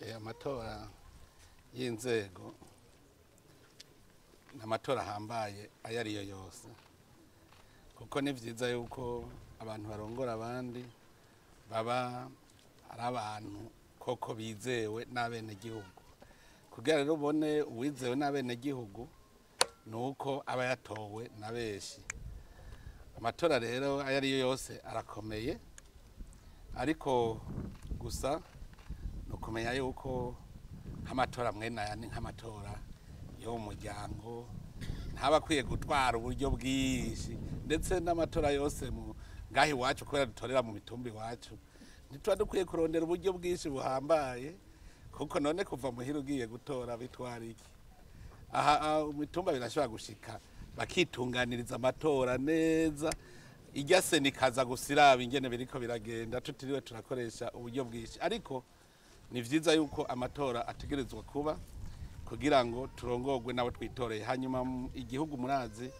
Amatora y'inzego n'amatora ahambaye ayariyo yose kuko ni vyiza yuko abantu barongora abandi baba ari abantu koko bizewe n'abene gihugu kugira rero ubone uwizewe n'abene gihugu nuko aba yatowe na beshi. Amatora rero ayariyo yose arakomeye ariko gusa nukumenya yuko amatora mwene aya ni nk'amatora yo mu muryango ntabakwiye gutwara uburyo bwinshi ndetse n'amatora yose mu ngahi wacu kubera dutorera mu mitumba iwacu ntitwa dukwiye kurondera uburyo bwinshi buhambaye kuko none kuva muhira ugiye gutora bitwara iki. Aha mitumba birashobora gushika bakitunganiriza amatora neza irya seni kaza gusiraba ingene biriko biragenda tutiriwe turakoresha uburyo bwinshi ariko ni vyiza yuko amatora ategerezwa kuba kugira ngo turongorwe nabo twitoreye hanyuma igihugu murazi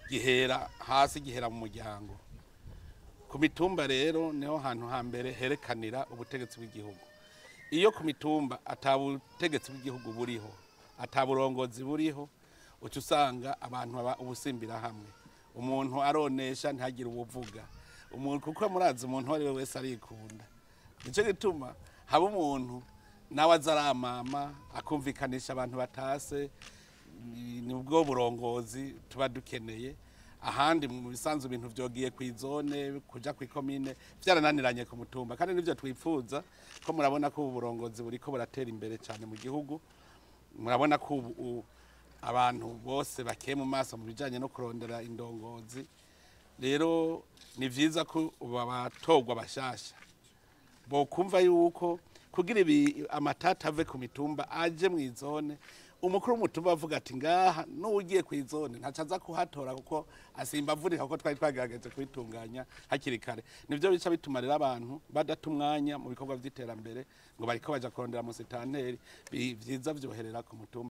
gihera hasi gihera mu muryango. Ku mitumba rero niho hantu hambere herekanira ubutegetsi bw'igihugu. Iyo ku mitumba atabutegetsi bw'igihugu buriho ataburongozi buriho uca usanga abantu baba ubusimbira hamwe umuntu aronesha ntagire ubuvuga umuntu kuko murazi umuntu ari we wese arikunda nico gituma haba umuntu nawe azaramama akumvikanisha abantu batase nibwo burongozi tuba dukeneye ahandi mu bisanzwe ibintu vyogiye kw'izone kuja kw'ikomine vyarananiranye ku mutumba kandi nivyo twipfuza ko murabona ko uburongozi buriko buratera imbere cyane mu gihugu. Murabona ko abantu bose bakeye mu maso mu bijanye no kurondera indongozi rero ni vyiza ko abatorwa bashasha bo kumva yuko kugira amatata ave ku mitumba aje mu izone umukuru w'umutumba avuga ati ngaha n'ugiye ku izone ntacaza kuhatora kuko asimba avurika kuko twari twagerageje kwitunganya hakiri kare. Nivyo bica bituma rero abantu badata umwanya mu bikorwa vy'iterambere ngo bariko baja kurondera musitanteri vyiza vyoherera ku mutumba.